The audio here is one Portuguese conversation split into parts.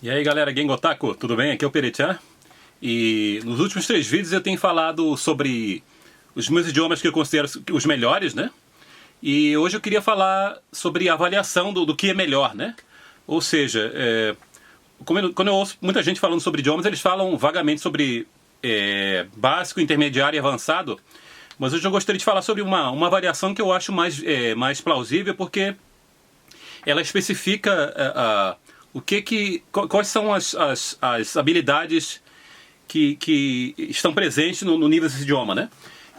E aí galera, Gengotaku, tudo bem? Aqui é o Perechan. E nos últimos 3 vídeos eu tenho falado sobre os meus idiomas que eu considero os melhores, né? E hoje eu queria falar sobre a avaliação do que é melhor, né? Ou seja, quando eu ouço muita gente falando sobre idiomas, eles falam vagamente sobre básico, intermediário e avançado. Mas hoje eu gostaria de falar sobre uma avaliação que eu acho mais plausível, porque ela especifica quais são as habilidades que estão presentes no nível desse idioma, né?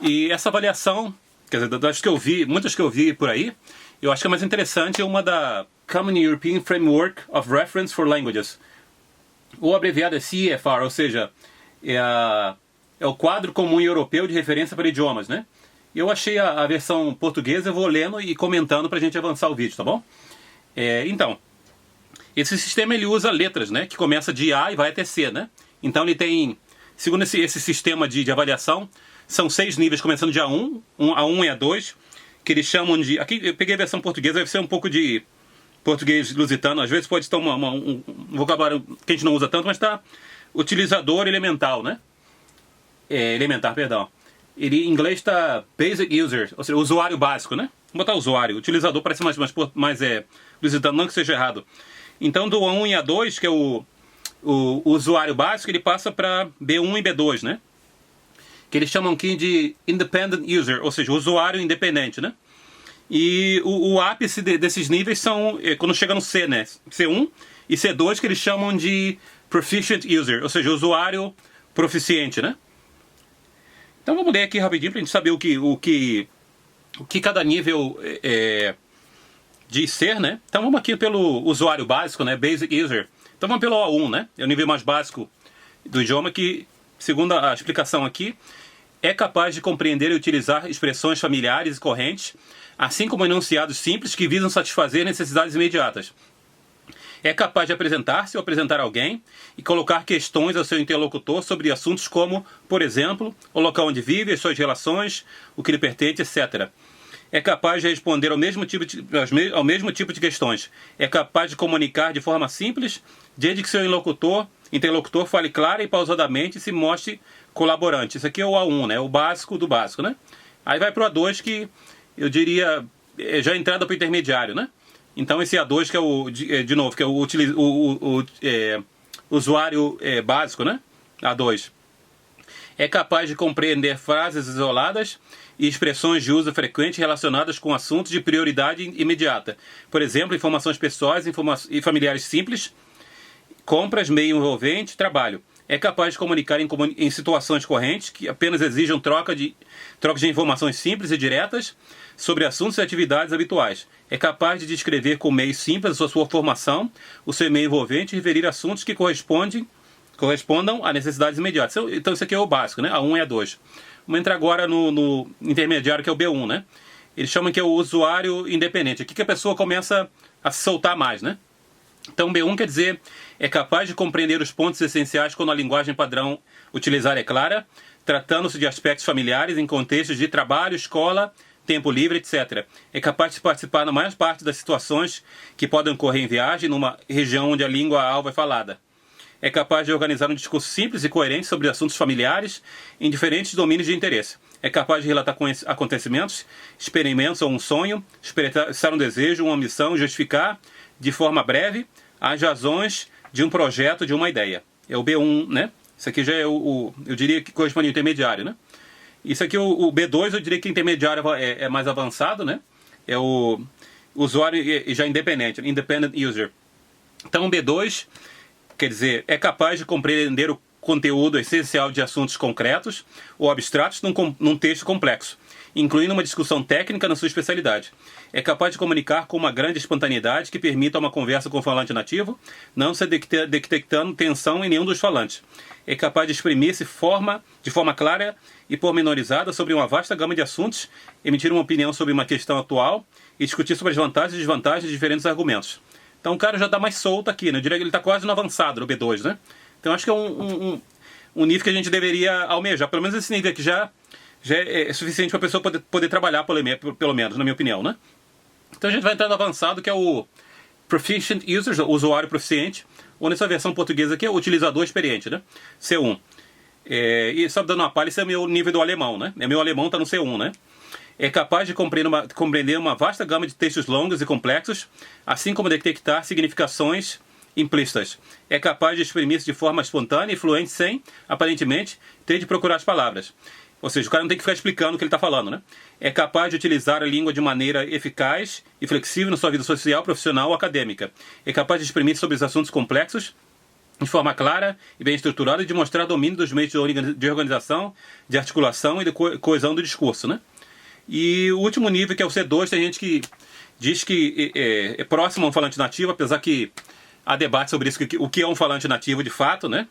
E essa avaliação, quer dizer, muitas que eu vi por aí, eu acho que a mais interessante é uma da Common European Framework of Reference for Languages, ou abreviada CEFR, ou seja, é o quadro comum europeu de referência para idiomas, né? Eu achei a versão portuguesa, eu vou lendo e comentando para a gente avançar o vídeo, tá bom? Então, esse sistema ele usa letras, né? Que começa de A e vai até C, né? Então ele tem, segundo esse sistema de avaliação, são 6 níveis começando de A1, A1 e A2, que eles chamam de... Aqui eu peguei a versão portuguesa, deve ser um pouco de português lusitano, às vezes pode estar um vocabulário que a gente não usa tanto, mas está utilizador elemental, né? Elementar, perdão. Ele em inglês está basic user, ou seja, usuário básico, né? Vou botar usuário, utilizador parece mais lusitano, não que seja errado. Então do A1 e A2, que é o usuário básico, ele passa para B1 e B2, né? Que eles chamam aqui de independent user, ou seja, usuário independente, né? E o ápice desses níveis são quando chega no C, né? C1 e C2, que eles chamam de proficient user, ou seja, usuário proficiente, né? Então vamos ler aqui rapidinho para a gente saber o que cada nível diz ser, né? Então vamos aqui pelo usuário básico, né? Basic user. Então vamos pelo A1, né? É o nível mais básico do idioma que, segundo a explicação aqui, é capaz de compreender e utilizar expressões familiares e correntes, assim como enunciados simples que visam satisfazer necessidades imediatas. É capaz de apresentar-se ou apresentar alguém e colocar questões ao seu interlocutor sobre assuntos como, por exemplo, o local onde vive, as suas relações, o que lhe pertence, etc. É capaz de responder ao mesmo tipo de questões. É capaz de comunicar de forma simples, desde que seu interlocutor fale clara e pausadamente e se mostre colaborante. Isso aqui é o A1, né? O básico do básico, né? Aí vai para o A2, que eu diria já entrada para o intermediário, né? Então esse A2 que é de novo, que é o usuário básico, né? A2. É capaz de compreender frases isoladas e expressões de uso frequente relacionadas com assuntos de prioridade imediata. Por exemplo, informações pessoais e familiares simples, compras, meio envolvente, trabalho. É capaz de comunicar em situações correntes que apenas exijam troca de informações simples e diretas sobre assuntos e atividades habituais. É capaz de descrever com meios simples a sua formação, o seu meio envolvente e referir assuntos que correspondam a necessidades imediatas. Então isso aqui é o básico, né? A1 e A2. Vamos entrar agora no intermediário, que é o B1, né? Eles chamam que é o usuário independente. Aqui que a pessoa começa a se soltar mais, né? Então B1 quer dizer, é capaz de compreender os pontos essenciais quando a linguagem padrão utilizar é clara, tratando-se de aspectos familiares em contextos de trabalho, escola, tempo livre, etc. É capaz de participar na maior parte das situações que podem ocorrer em viagem numa região onde a língua-alvo é falada. É capaz de organizar um discurso simples e coerente sobre assuntos familiares em diferentes domínios de interesse. É capaz de relatar acontecimentos, experimentos ou um sonho, expressar um desejo, uma missão, justificar de forma breve as razões de um projeto, de uma ideia. É o B1, né? Isso aqui já é eu diria que corresponde ao intermediário, né? Isso aqui, o B2, eu diria que o intermediário é mais avançado, né? É o usuário já independente, independent user. Então o B2, quer dizer, é capaz de compreender o conteúdo essencial de assuntos concretos ou abstratos num texto complexo, incluindo uma discussão técnica na sua especialidade. É capaz de comunicar com uma grande espontaneidade que permita uma conversa com o falante nativo, não se detectando tensão em nenhum dos falantes. É capaz de exprimir-se de forma clara e pormenorizada sobre uma vasta gama de assuntos, emitir uma opinião sobre uma questão atual e discutir sobre as vantagens e desvantagens de diferentes argumentos. Então o cara já está mais solto aqui, né? Eu diria que ele está quase no avançado, no B2, né? Então acho que é um nível que a gente deveria almejar. Pelo menos esse nível aqui já é suficiente para a pessoa poder trabalhar, pelo menos, na minha opinião, né? Então a gente vai entrar no avançado, que é o Proficient User, o usuário proficiente, ou nessa versão portuguesa aqui, é utilizador experiente, né? C1. E só dando uma palha, esse é o meu nível do alemão, né? Meu alemão está no C1, né? É capaz de compreender uma vasta gama de textos longos e complexos, assim como detectar significações implícitas. É capaz de exprimir-se de forma espontânea e fluente sem, aparentemente, ter de procurar as palavras. Ou seja, o cara não tem que ficar explicando o que ele está falando, né? É capaz de utilizar a língua de maneira eficaz e flexível na sua vida social, profissional ou acadêmica. É capaz de exprimir sobre os assuntos complexos de forma clara e bem estruturada e de mostrar domínio dos meios de organização, de articulação e de coesão do discurso, né? E o último nível, que é o C2, tem gente que diz que é próximo a um falante nativo, apesar que há debate sobre isso, o que é um falante nativo de fato, né?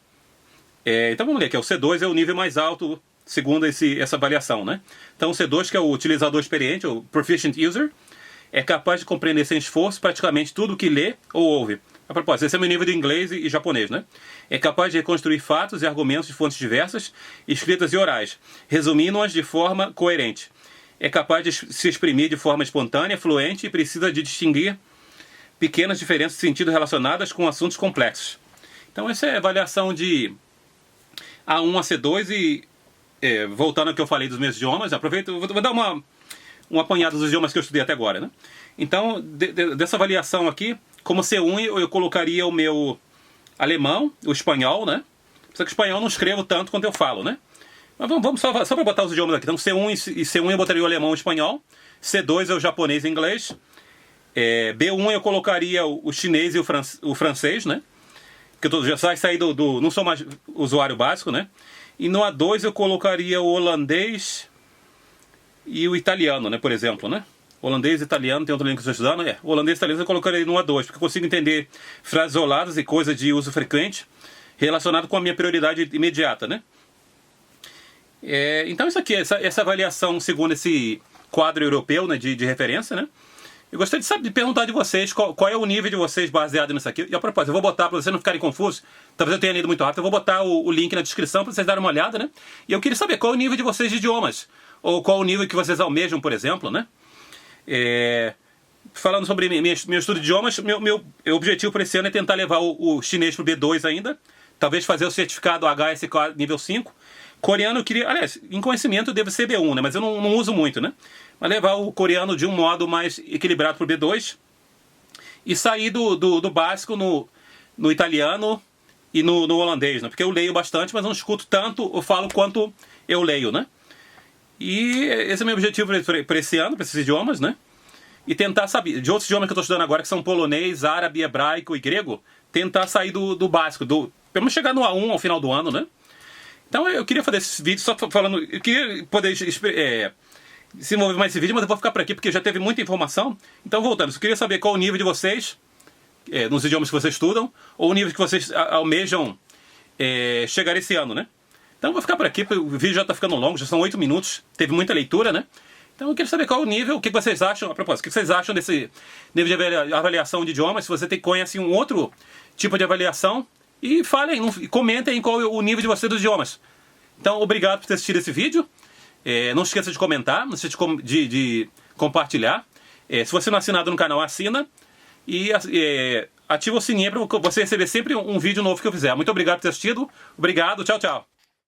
Então vamos ler, que é o C2 é o nível mais alto, segundo essa avaliação, né? Então o C2, que é o utilizador experiente, o Proficient User, é capaz de compreender sem esforço praticamente tudo o que lê ou ouve. A propósito, esse é o meu nível de inglês e japonês, né? É capaz de reconstruir fatos e argumentos de fontes diversas, escritas e orais, resumindo-as de forma coerente. É capaz de se exprimir de forma espontânea, fluente e precisa de distinguir pequenas diferenças de sentido relacionadas com assuntos complexos. Então essa é a avaliação de A1 a C2 e voltando ao que eu falei dos meus idiomas, aproveito, vou dar um apanhado dos idiomas que eu estudei até agora, né? Então, dessa avaliação aqui, como C1 eu colocaria o meu alemão, o espanhol, né? Só que o espanhol eu não escrevo tanto quanto eu falo, né? Mas vamos só para botar os idiomas aqui. Então C1 eu botaria o alemão e o espanhol. C2 é o japonês e inglês. B1 eu colocaria o chinês e o francês, né? Porque eu já saí não sou mais usuário básico, né? E no A2 eu colocaria o holandês e o italiano, né? Por exemplo, né? Holandês e italiano, tem outra língua que eu estou estudando. O holandês e italiano eu colocaria no A2, porque eu consigo entender frases isoladas e coisas de uso frequente relacionado com a minha prioridade imediata, né? Então isso aqui, essa avaliação segundo esse quadro europeu, né, de referência, né? Eu gostaria de perguntar de vocês qual é o nível de vocês baseado nisso aqui. E a propósito, eu vou botar, para vocês não ficarem confusos, talvez eu tenha lido muito rápido, eu vou botar o link na descrição para vocês darem uma olhada, né? E eu queria saber qual é o nível de vocês de idiomas, ou qual o nível que vocês almejam, por exemplo, né? Falando sobre meu estudo de idiomas, meu objetivo para esse ano é tentar levar o chinês para o B2 ainda, talvez fazer o certificado HSK nível 5. Coreano eu queria, aliás, em conhecimento deve ser B1, né? Mas eu não uso muito, né? Mas levar o coreano de um modo mais equilibrado para o B2 e sair do básico no italiano e no holandês, né? Porque eu leio bastante, mas não escuto tanto, eu falo quanto eu leio, né? E esse é o meu objetivo para esse ano, para esses idiomas, né? E tentar saber, de outros idiomas que eu estou estudando agora, que são polonês, árabe, hebraico e grego, tentar sair do básico, pelo menos chegar no A1 ao final do ano, né? Então eu queria fazer esse vídeo só falando, eu queria poder se envolver mais nesse vídeo, mas eu vou ficar por aqui porque já teve muita informação. Então voltando, eu queria saber qual o nível de vocês, nos idiomas que vocês estudam, ou o nível que vocês almejam chegar esse ano, né? Então eu vou ficar por aqui, porque o vídeo já está ficando longo, já são 8 minutos, teve muita leitura, né? Então eu queria saber qual o nível, o que vocês acham, a propósito, o que vocês acham desse nível de avaliação de idiomas, se você conhece um outro tipo de avaliação, e falem, comentem qual é o nível de vocês dos idiomas. Então, obrigado por ter assistido esse vídeo. Não esqueça de comentar, não esqueça de compartilhar. Se você não é assinado no canal, assina. E ativa o sininho para você receber sempre um vídeo novo que eu fizer. Muito obrigado por ter assistido. Obrigado, tchau, tchau.